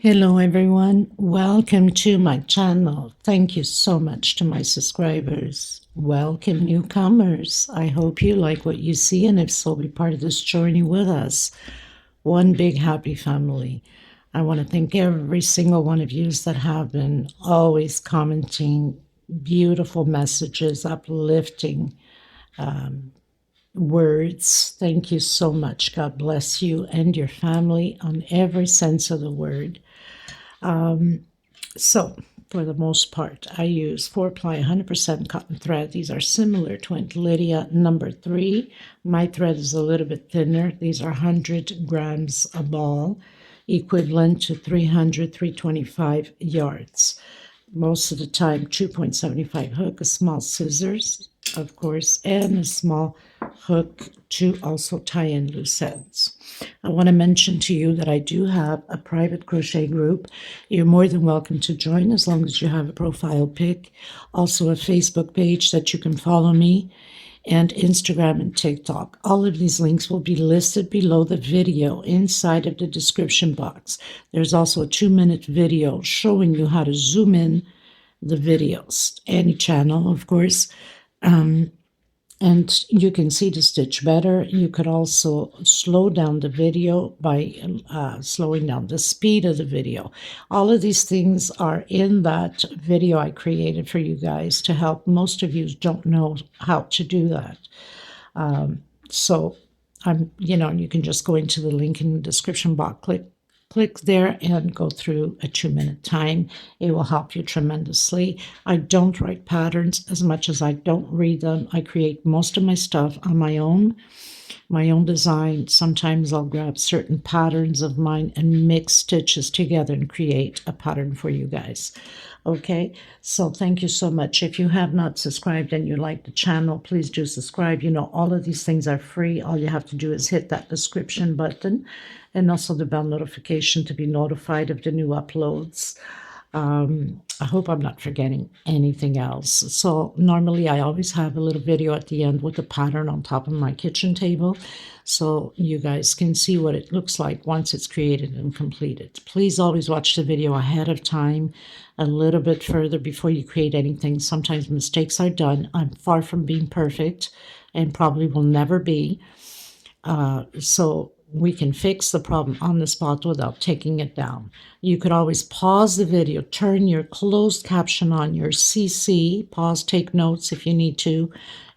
Hello everyone, welcome to my channel. Thank you so much to my subscribers. Welcome newcomers. I hope you like what you see, and if so, be part of this journey with us. One big happy family. I want to thank every single one of you that have been always commenting beautiful messages, uplifting words. Thank you so much. God bless you and your family on every sense of the word. So, for the most part, I use 4-ply 100% cotton thread. These are similar to Aunt Lydia number 3. My thread is a little bit thinner. These are 100 grams a ball, equivalent to 325 yards. Most of the time, 2.75 hook, a small scissors, of course, and a small hook to also tie in loose ends. I want to mention to you that I do have a private crochet group. You're more than welcome to join as long as you have a profile pic. Also a Facebook page that you can follow me, and Instagram and TikTok. All of these links will be listed below the video inside of the description box. There's also a 2-minute video showing you how to zoom in the videos, any channel, of course. And you can see the stitch better. You could also slow down the video by slowing down the speed of the video. All of these things are in that video I created for you guys to help. Most of you don't know how to do that. So you can just go into the link in the description box, click there and go through a 2-minute time. It will help you tremendously. I don't write patterns as much as I don't read them. I create most of my stuff on my own design. Sometimes I'll grab certain patterns of mine and mix stitches together and create a pattern for you guys. Okay, so thank you so much. If you have not subscribed and you like the channel, please do subscribe. You know, all of these things are free. All you have to do is hit that subscription button and also the bell notification to be notified of the new uploads. I hope I'm not forgetting anything else. So normally I always have a little video at the end with a pattern on top of my kitchen table, so you guys can see what it looks like once it's created and completed. Please always watch the video ahead of time, a little bit further before you create anything. Sometimes mistakes are done. I'm far from being perfect and probably will never be. So we can fix the problem on the spot without taking it down. You could always pause the video, turn your closed caption on, your CC, pause, take notes if you need to,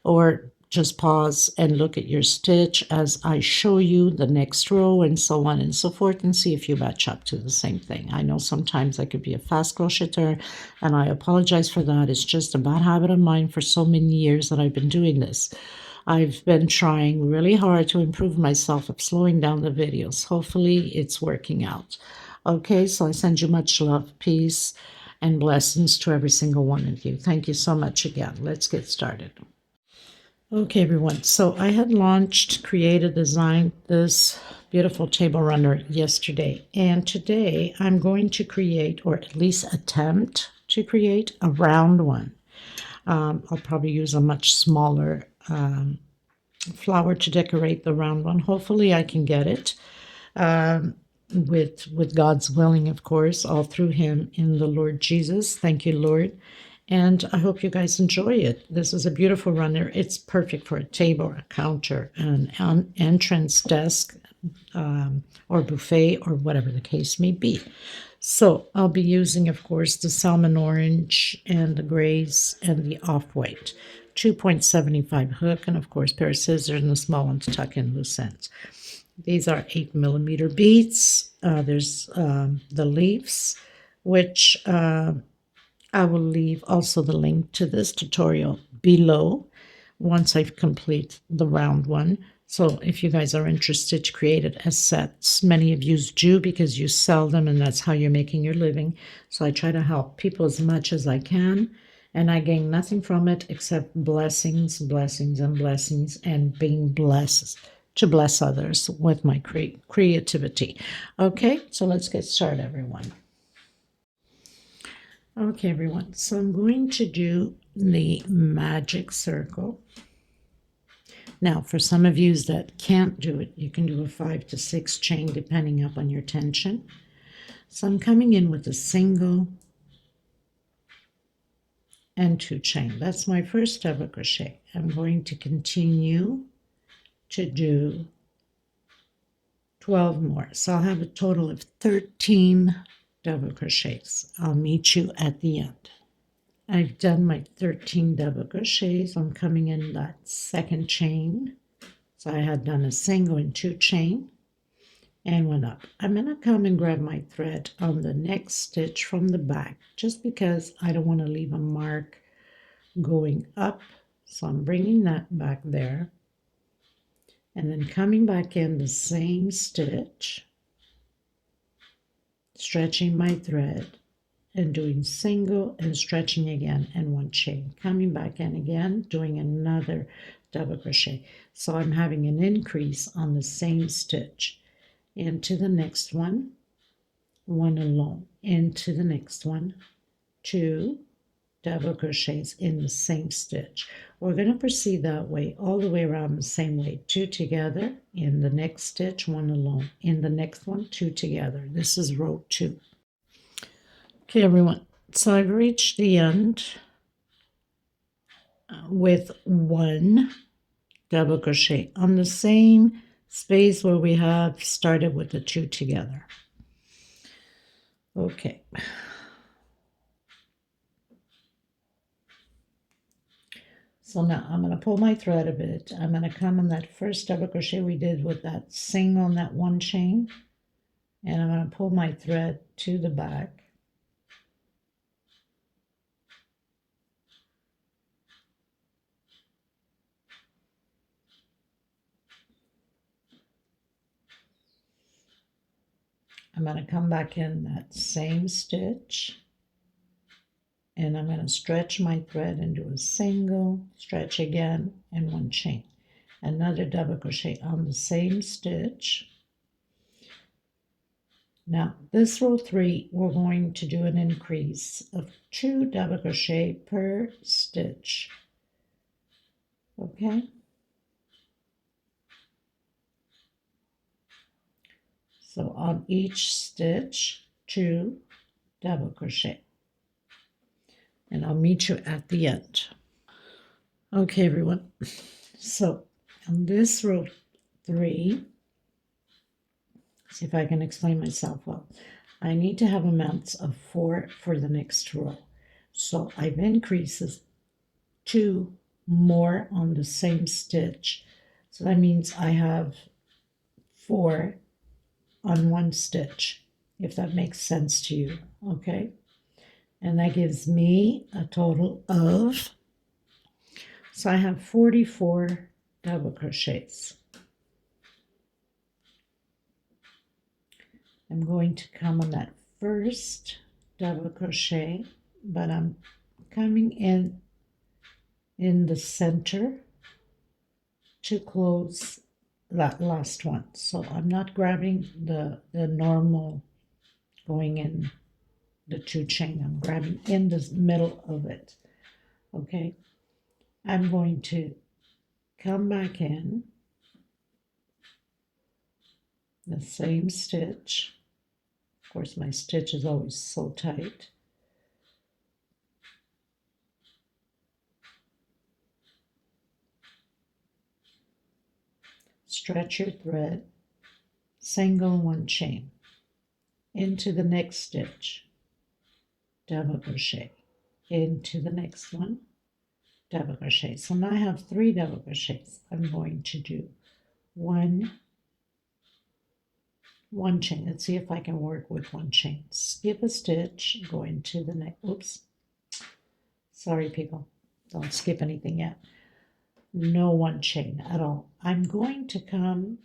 or just pause and look at your stitch as I show you the next row and so on and so forth, and see if you match up to the same thing. I know sometimes I could be a fast crocheter, and I apologize for that. It's just a bad habit of mine for so many years that I've been doing this. I've been trying really hard to improve myself of slowing down the videos. Hopefully it's working out. Okay, so I send you much love, peace, and blessings to every single one of you. Thank you so much again. Let's get started. Okay, everyone. So I had created, designed this beautiful table runner yesterday. And today I'm going to create, or at least attempt to create, a round one. I'll probably use a much smaller flower to decorate the round one. Hopefully I can get it with God's willing, of course, all through him in the Lord Jesus. Thank you, Lord. And I hope you guys enjoy it. This is a beautiful runner. It's perfect for a table or a counter, an entrance desk, or buffet, or whatever the case may be. So I'll be using, of course, the salmon orange and the grays and the off-white. 2.75 hook, and of course pair of scissors and a small one to tuck in loose ends. These are 8mm beads. There's the leaves, which I will leave also the link to this tutorial below once I've complete the round one. So if you guys are interested to create it as sets, many of you do because you sell them and that's how you're making your living. So I try to help people as much as I can. And I gain nothing from it except blessings, blessings, and blessings, and being blessed to bless others with my creativity. Okay, so let's get started, everyone. Okay, everyone, so I'm going to do the magic circle. Now, for some of you that can't do it, you can do a 5 to 6 chain depending upon your tension. So I'm coming in with a single and 2 chain. That's my first double crochet. I'm going to continue to do 12 more. So I'll have a total of 13 double crochets. I'll meet you at the end. I've done my 13 double crochets. I'm coming in that second chain. So I had done a single and 2 chain and 1 up. I'm going to come and grab my thread on the next stitch from the back just because I don't want to leave a mark going up. So I'm bringing that back there and then coming back in the same stitch, stretching my thread and doing single and stretching again and 1 chain, coming back in again, doing another double crochet. So I'm having an increase on the same stitch into the next one, 1 alone, into the next one, 2 double crochets in the same stitch. We're going to proceed that way all the way around the same way, 2 together in the next stitch, 1 alone, in the next one, 2 together. This is row 2. Okay, everyone, so I've reached the end with 1 double crochet on the same space where we have started with the 2 together. Okay. So now I'm going to pull my thread a bit. I'm going to come on that first double crochet we did with that single on that 1 chain, and I'm going to pull my thread to the back. I'm going to come back in that same stitch, and I'm going to stretch my thread and do a single, stretch again, and 1 chain. Another double crochet on the same stitch. Now, this row 3, we're going to do an increase of 2 double crochet per stitch. Okay? So on each stitch, 2 double crochet. And I'll meet you at the end. Okay, everyone. So on this row 3, see if I can explain myself well. I need to have amounts of 4 for the next row. So I've increased 2 more on the same stitch. So that means I have 4 on 1 stitch, if that makes sense to you, okay? And that gives me a total of, so I have 44 double crochets. I'm going to come on that first double crochet, but I'm coming in the center to close that last one. So I'm not grabbing the normal going in the 2 chain. I'm grabbing in the middle of it. Okay, I'm going to come back in the same stitch. Of course, my stitch is always so tight. Stretch your thread, single 1 chain, into the next stitch, double crochet, into the next one, double crochet. So now I have 3 double crochets. I'm going to do 1 chain. Let's see if I can work with 1 chain. Skip a stitch, go into the next. Oops. Sorry, people. Don't skip anything yet. No 1 chain at all. I'm going to come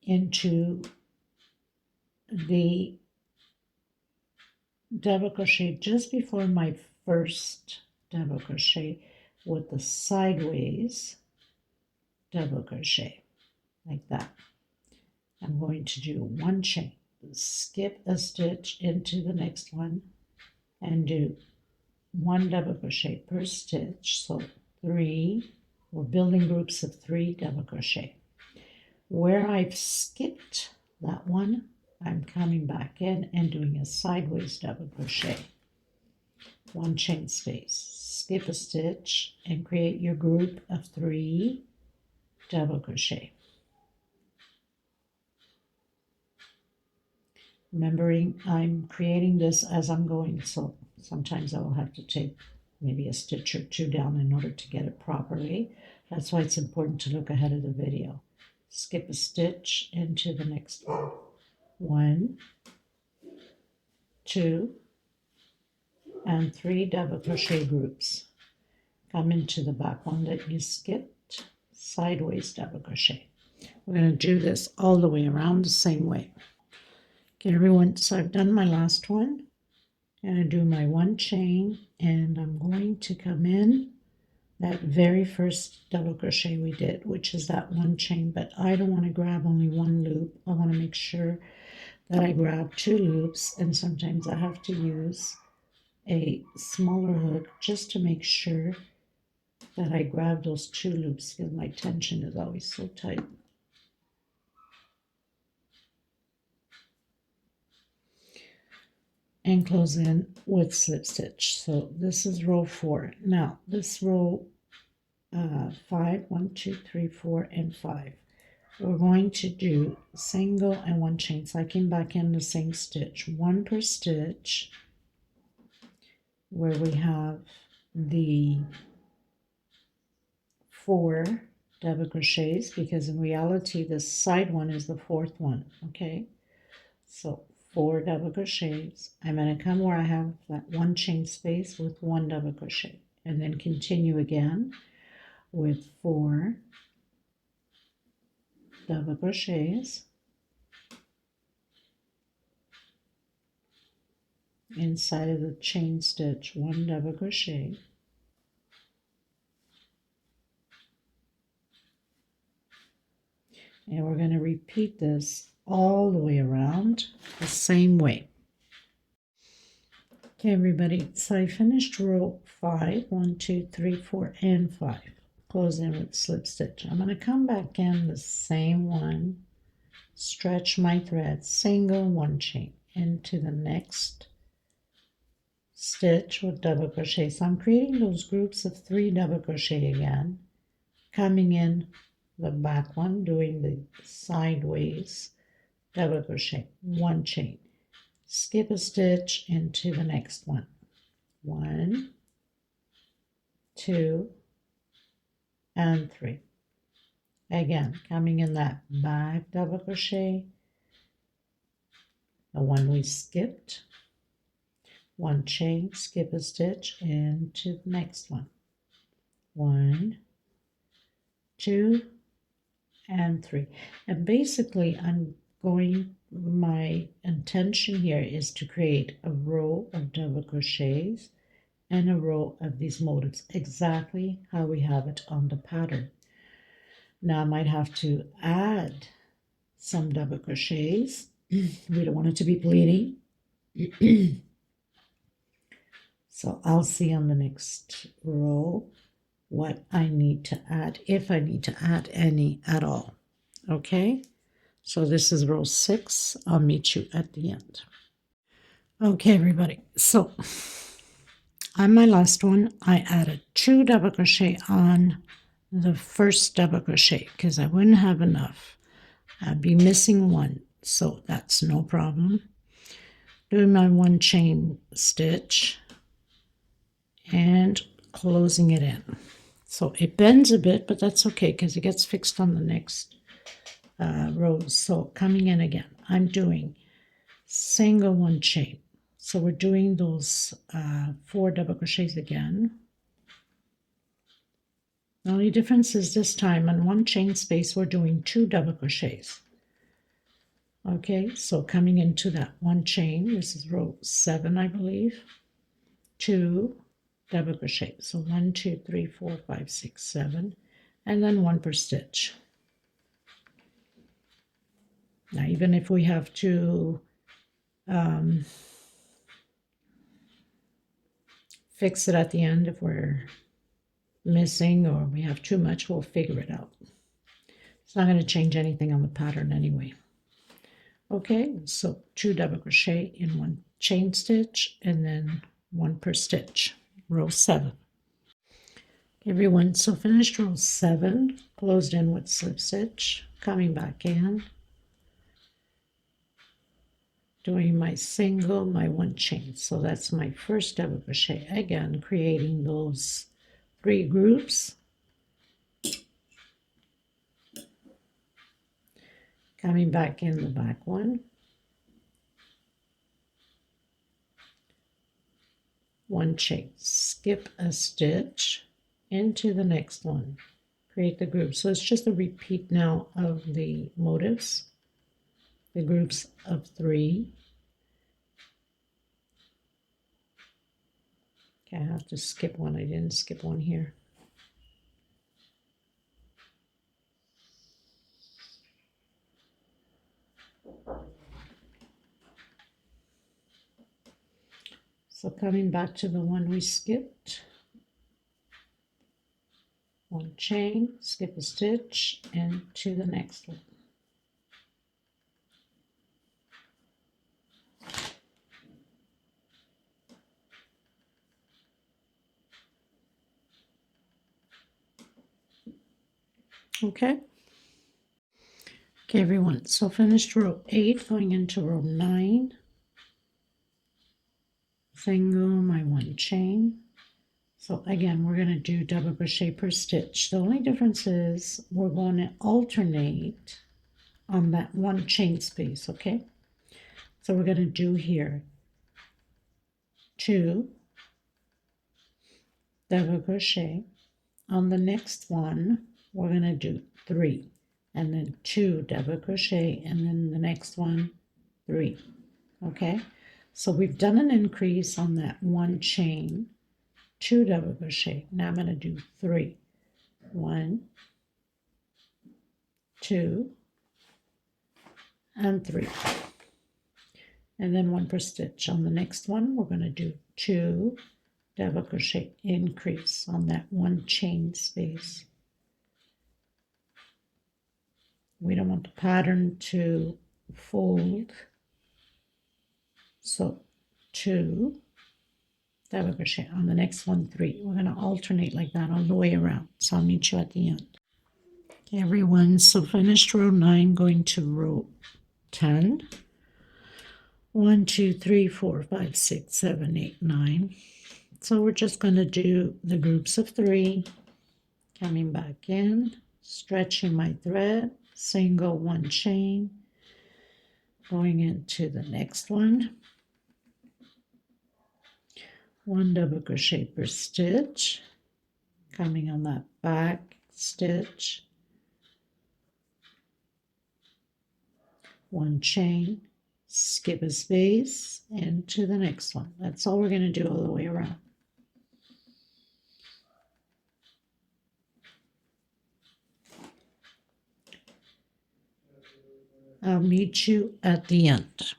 into the double crochet just before my first double crochet with the sideways double crochet, like that. I'm going to do 1 chain, skip a stitch into the next one, and do 1 double crochet per stitch. So 3, we're building groups of 3 double crochet. Where I've skipped that one, I'm coming back in and doing a sideways double crochet, 1 chain space, skip a stitch, and create your group of 3 double crochet. Remembering I'm creating this as I'm going, so sometimes I will have to take maybe a stitch or 2 down in order to get it properly. That's why it's important to look ahead of the video. Skip a stitch into the next one. 1, 2, and 3 double crochet groups. Come into the back one that you skipped, sideways double crochet. We're going to do this all the way around the same way. Okay, everyone, so I've done my last one. I'm going to do my 1 chain, and I'm going to come in that very first double crochet we did, which is that 1 chain, but I don't want to grab only 1 loop. I want to make sure that I grab 2 loops, and sometimes I have to use a smaller hook just to make sure that I grab those 2 loops, because my tension is always so tight. And close in with slip stitch. So this is row 4. Now this row 5, 1, 2, 3, 4, and 5. We're going to do single and 1 chain. So I came back in the same stitch, 1 per stitch, where we have the 4 double crochets, because in reality this side one is the 4th one. Okay, so 4 double crochets. I'm going to come where I have that 1 chain space with 1 double crochet, and then continue again with 4 double crochets inside of the chain stitch, 1 double crochet, and we're going to repeat this all the way around the same way. Okay, everybody, so I finished row 5, 1, 2, 3, 4, and 5. Close in with slip stitch. I'm going to come back in the same one, stretch my thread, single 1 chain into the next stitch with double crochet. So I'm creating those groups of 3 double crochet again, coming in the back one, doing the sideways double crochet, 1 chain, skip a stitch into the next one, 1, 2, and 3. Again, coming in that back double crochet, the one we skipped, 1 chain, skip a stitch into the next one, 1, 2, and 3. And basically my intention here is to create a row of double crochets and a row of these motifs, exactly how we have it on the pattern. Now I might have to add some double crochets. We don't want it to be bleeding. So I'll see on the next row what I need to add, if I need to add any at all. Okay, so this is row 6. I'll meet you at the end. Okay, everybody, so on my last one, I added 2 double crochet on the first double crochet because I wouldn't have enough. I'd be missing 1, so that's no problem. Doing my 1 chain stitch and closing it in. So it bends a bit, but that's okay because it gets fixed on the next rows. So coming in again, I'm doing single 1 chain. So we're doing those 4 double crochets again. The only difference is this time on 1 chain space, we're doing 2 double crochets. Okay, so coming into that 1 chain, this is row 7, I believe, 2 double crochet. So 1, 2, 3, 4, 5, 6, 7, and then 1 per stitch. Now, even if we have to fix it at the end, if we're missing or we have too much, we'll figure it out. It's not going to change anything on the pattern anyway. Okay, so 2 double crochet in 1 chain stitch and then 1 per stitch, row 7. Everyone, so finished row 7, closed in with slip stitch, coming back in, doing my single, my 1 chain. So that's my first double crochet. Again, creating those 3 groups, coming back in the back one, 1 chain, skip a stitch into the next one, create the group. So it's just a repeat now of the motifs, the groups of 3. Okay, I have to skip one. I didn't skip one here. So coming back to the one we skipped, 1 chain, skip a stitch, and to the next one. Okay. Okay, everyone. So finished row 8, going into row 9. Single, my 1 chain. So again, we're going to do double crochet per stitch. The only difference is we're going to alternate on that 1 chain space, okay? So we're going to do here 2 double crochet. On the next one, we're going to do 3, and then 2 double crochet, and then the next one, 3. Okay, so we've done an increase on that 1 chain, 2 double crochet. Now I'm going to do 3. 1, 2, and 3. And then 1 per stitch. On the next one, we're going to do 2 double crochet, increase on that 1 chain space. We don't want the pattern to fold, so 2 double crochet. On the next one, 3. We're going to alternate like that all the way around. So I'll meet you at the end. Okay, everyone, so finished row 9, going to row 10. 1, 2, 3, 4, 5, 6, 7, 8, 9. So we're just going to do the groups of 3, coming back in, stretching my thread, single 1 chain, going into the next one, 1 double crochet per stitch, coming on that back stitch, 1 chain, skip a space, and to the next one. That's all we're going to do all the way around. I'll meet you at the end.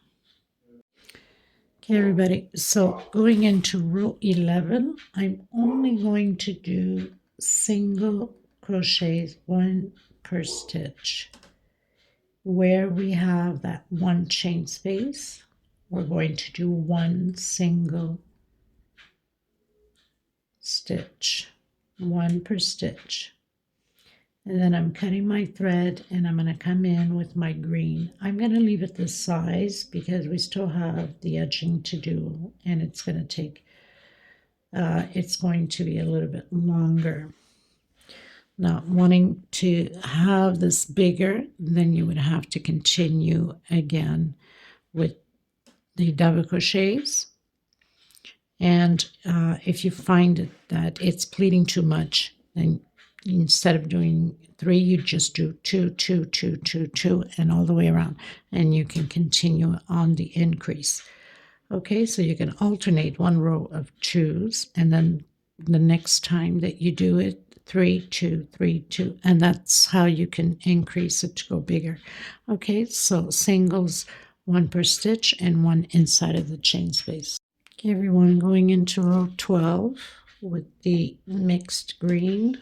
Okay, everybody, so going into row 11, I'm only going to do single crochets 1 per stitch. Where we have that 1 chain space, we're going to do 1 single stitch, 1 per stitch. And then I'm cutting my thread and I'm going to come in with my green. I'm going to leave it this size because we still have the edging to do, and it's going to take, it's going to be a little bit longer. Not wanting to have this bigger, then you would have to continue again with the double crochets. And if you find that it's pleating too much, then instead of doing 3, you just do 2, 2, 2, 2, 2, and all the way around, and you can continue on the increase. Okay, so you can alternate 1 row of 2s, and then the next time that you do it, 3, 2, 3, 2, and that's how you can increase it to go bigger. Okay, so singles 1 per stitch and 1 inside of the chain space. Okay, everyone, going into row 12 with the mixed green.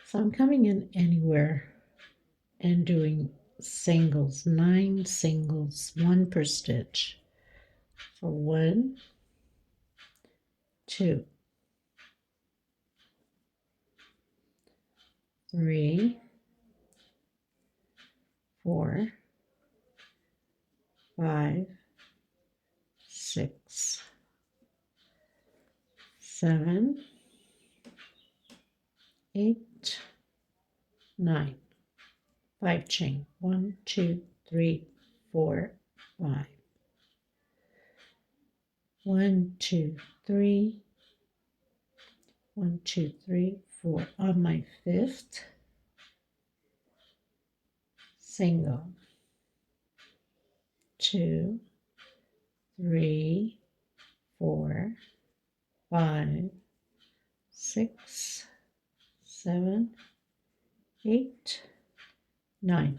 So I'm coming in anywhere and doing singles, 9 singles, 1 per stitch. For 1, 2, 3, 4, 5, 6, 7, 8, 9. 5 chain. 1, 2, 3, 4, 5. 1, 2, 3. 1, 2, 3, 4. On my 5th single. 2, 3, 4, 5, 6, 7, 8, 9.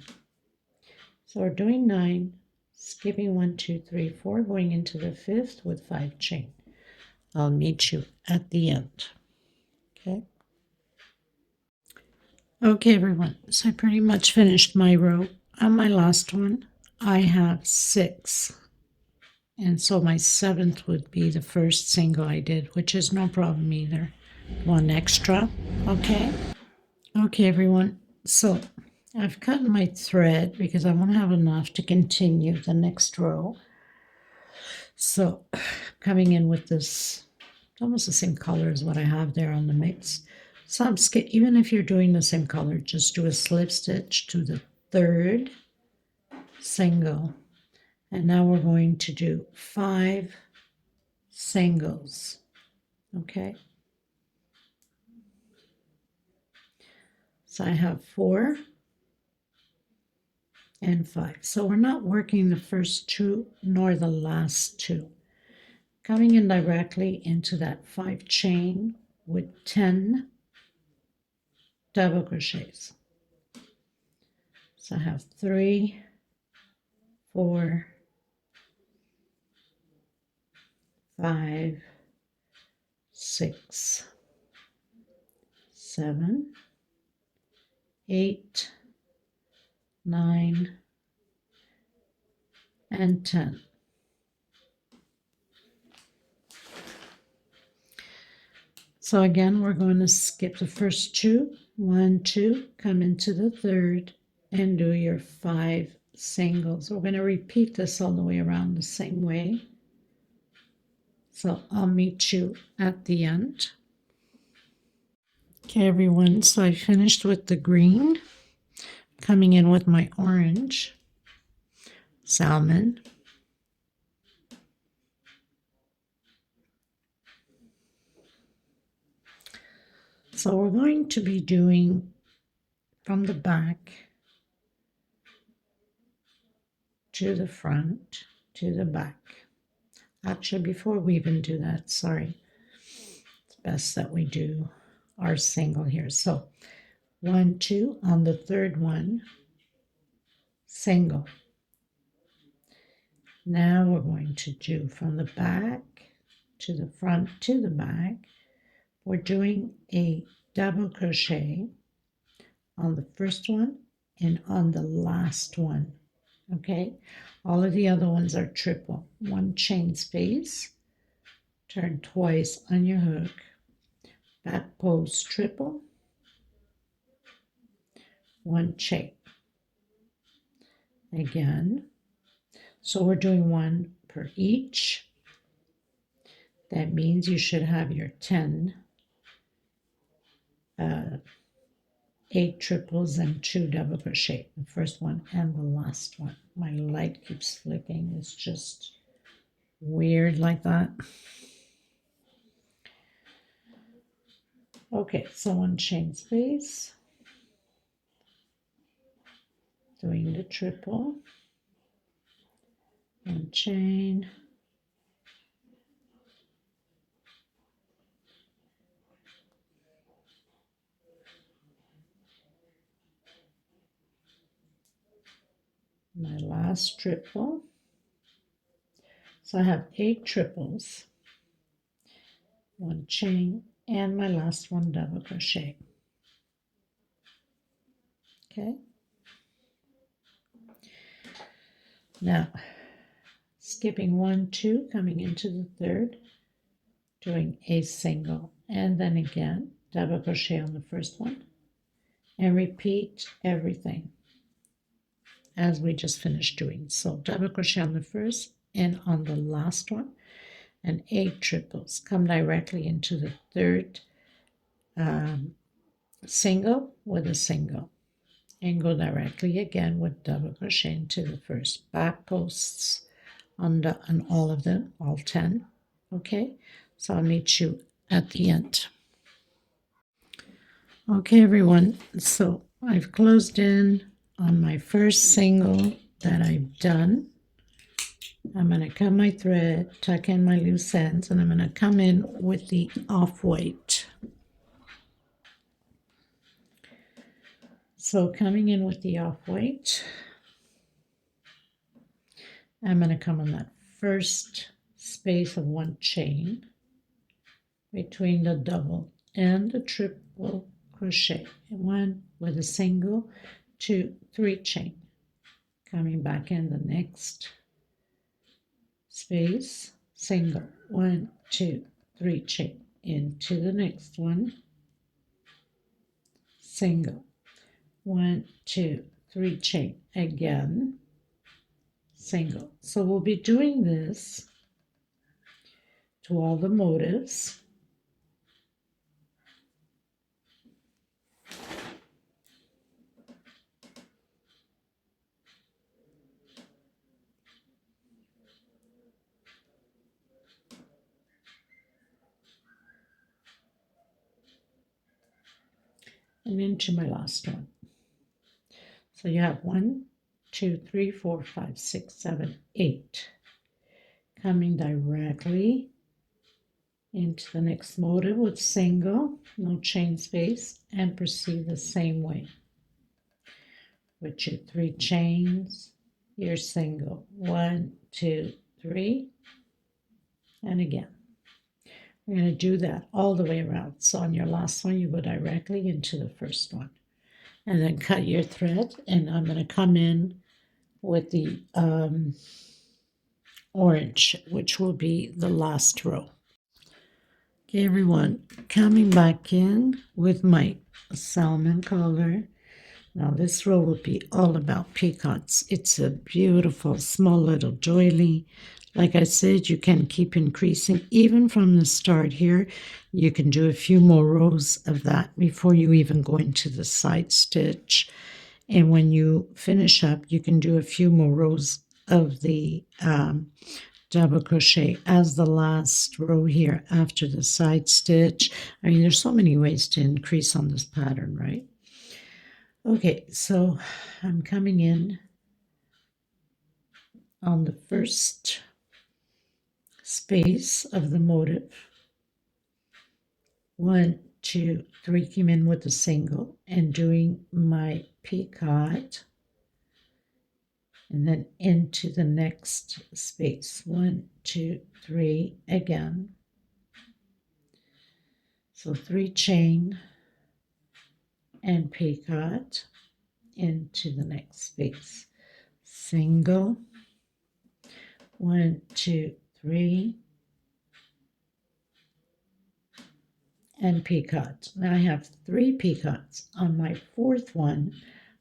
So we're doing 9, skipping 1, 2, 3, 4, going into the 5th with 5 chain. I'll meet you at the end. Okay. Okay, everyone. So I pretty much finished my row. On my last one, I have 6. And so my 7th would be the first single I did, which is no problem either. 1 extra. Okay. Okay, everyone. So I've cut my thread because I want to have enough to continue the next row. So coming in with this, it's almost the same color as what I have there on the mix. So I'm even if you're doing the same color, just do a slip stitch to the 3rd single. And now we're going to do 5 singles. Okay. So I have 4 and 5. So we're not working the first 2 nor the last 2. Coming in directly into that 5 chain with 10 double crochets. So I have 3, 4, 5, 6, 7, 8, 9, and 10. So again, we're going to skip the first 2, 1, 2, come into the 3rd, and do your 5 singles. We're going to repeat this all the way around the same way. So I'll meet you at the end. Okay, everyone, so I finished with the green, coming in with my orange, salmon, so we're going to be doing from the back to the front to the back. Actually, before we even do that, sorry, it's best that we do our single here. So 1, 2, on the 3rd one, single. Now we're going to do from the back to the front to the back. We're doing a double crochet on the first one and on the last one. Okay, all of the other ones are triple. 1 chain space, turn twice on your hook, back post triple, 1 chain. Again, so we're doing 1 per each. That means you should have your 10, 8 triples and 2 double crochet, the first one and the last one. My light keeps flicking. It's just weird like that. Okay, so 1 chain space, doing the triple, 1 chain, my last triple. So I have 8 triples, 1 chain, and my last one double crochet. Okay. Now, skipping 1, 2, coming into the third, doing a single, and then again, double crochet on the first one, and repeat everything as we just finished doing. So double crochet on the first and on the last one, and 8 triples. Come directly into the third single with a single, and go directly again with double crochet into the first. Back posts on all of them, all 10. Okay, so I'll meet you at the end. Okay, everyone, so I've closed in on my first single that I've done. I'm going to cut my thread, tuck in my loose ends, and I'm going to come in with the off-white. So coming in with the off-white, I'm going to come on that first space of 1 chain between the double and the triple crochet. 1 with a single, 2, 3 chain. Coming back in the next space, single, 1, 2, 3 chain. Into the next one, single, 1, 2, 3 chain. Again, single. So we'll be doing this to all the motifs. And into my last one. So you have 1, 2, 3, 4, 5, 6, 7, 8 coming directly into the next motif with single, no chain space, and proceed the same way with your 3 chains, your single, 1, 2, 3, and again. We're going to do that all the way around. So on your last one, you go directly into the first one. And then cut your thread, and I'm going to come in with the orange, which will be the last row. Okay, everyone, coming back in with my salmon color. Now this row will be all about peacocks. It's a beautiful small little doily. Like I said, you can keep increasing even from the start here. You can do a few more rows of that before you even go into the side stitch. And when you finish up, you can do a few more rows of the double crochet as the last row here after the side stitch. I mean, there's so many ways to increase on this pattern, right? Okay, so I'm coming in on the first space of the motif. 1, 2, 3, came in with a single and doing my peacock, and then into the next space. 1, 2, 3 again. So 3 chain and peacock into the next space. Single, 1, 2, 3, and peacock. Now I have 3 peacocks. On my fourth one,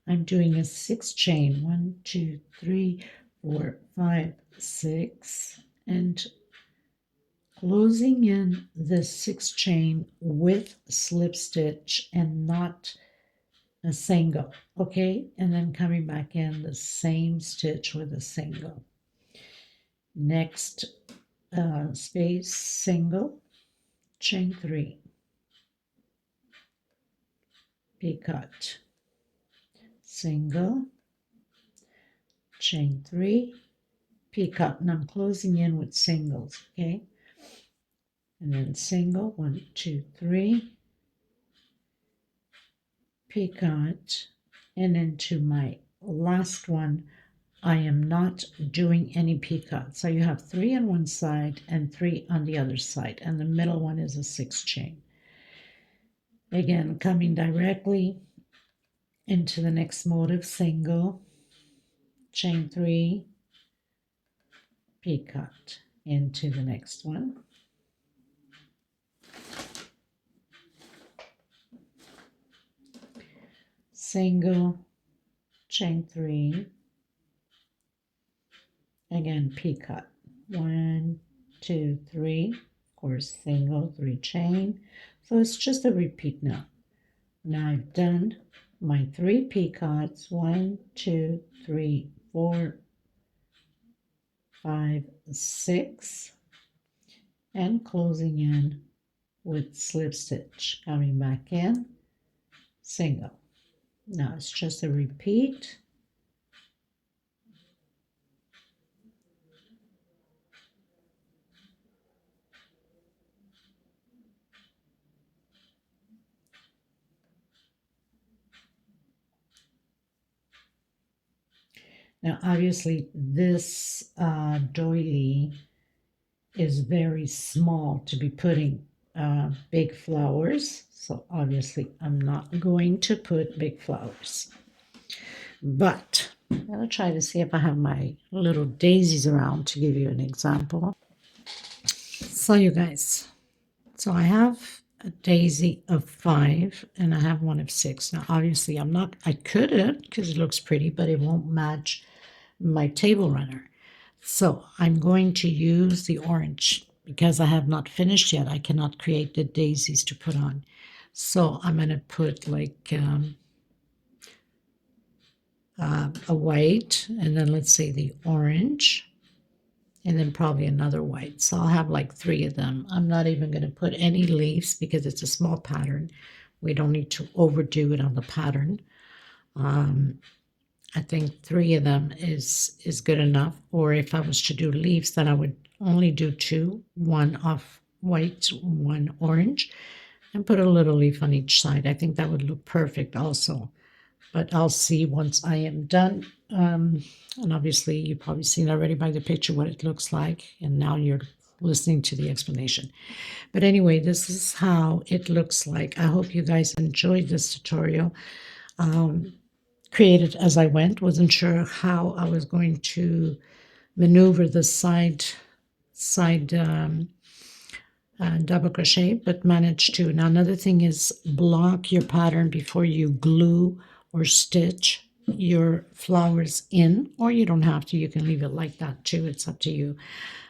I'm doing a 6 chain. 1, 2, 3, 4, 5, 6, and closing in the 6 chain with slip stitch and not a single, okay? And then coming back in the same stitch with a single. Next space, single, chain 3, peacock, single, chain 3, peacock, and I'm closing in with singles, okay? And then single, 1, 2, 3, peacock, and into my last one, I am not doing any peacock. So you have 3 on one side and 3 on the other side, and the middle one is a 6 chain. Again, coming directly into the next motive, single, chain 3, picot into the next one, single, chain 3, again picot, 1, 2, 3, of course single, 3 chain, so it's just a repeat now. Now I've done my 3 picots, 1, 2, 3, 4, 5, 6, and closing in with slip stitch, coming back in, single. Now it's just a repeat. Now obviously this doily is very small to be putting big flowers, so obviously I'm not going to put big flowers, but I'm going to try to see if I have my little daisies around to give you an example. So you guys, so I have a daisy of 5 and I have one of 6. Now obviously I could have, because it looks pretty, but it won't match my table runner. So I'm going to use the orange because I have not finished yet. I cannot create the daisies to put on. So I'm going to put like a white, and then let's say the orange, and then probably another white. So I'll have like 3 of them. I'm not even going to put any leaves because it's a small pattern. We don't need to overdo it on the pattern. I think 3 of them is good enough. Or if I was to do leaves, then I would only do 2, 1 off white, 1 orange, and put a little leaf on each side. I think that would look perfect also. But I'll see once I am done. And obviously you've probably seen already by the picture what it looks like, and now you're listening to the explanation. But anyway, this is how it looks like. I hope you guys enjoyed this tutorial. Created as I went, wasn't sure how I was going to maneuver the side double crochet, but managed to. Now another thing is block your pattern before you glue or stitch your flowers in, or you don't have to, you can leave it like that too, it's up to you.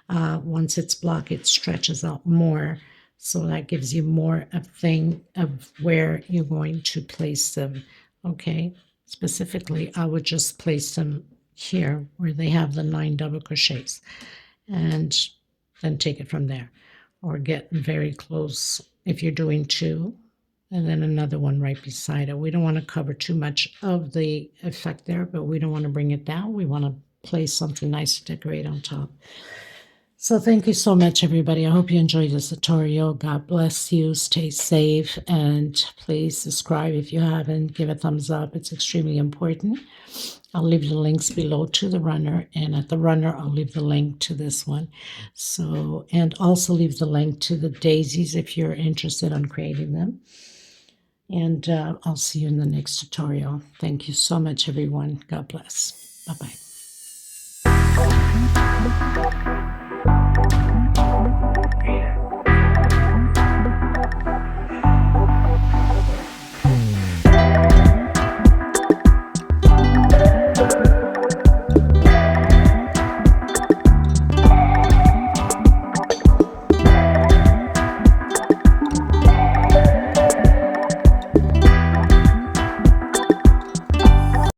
Once it's blocked, it stretches out more, so that gives you more a thing of where you're going to place them. Okay, specifically I would just place them here where they have the 9 double crochets, and then take it from there, or get very close if you're doing 2, and then another one right beside it. We don't want to cover too much of the effect there, but we don't want to bring it down. We want to place something nice to decorate on top. So thank you so much, everybody. I hope you enjoyed this tutorial. God bless you. Stay safe, and please subscribe if you haven't. Give a thumbs up. It's extremely important. I'll leave the links below to the runner, and at the runner I'll leave the link to this one. So, and also leave the link to the daisies if you're interested in creating them. And I'll see you in the next tutorial. Thank you so much, everyone. God bless. Bye-bye.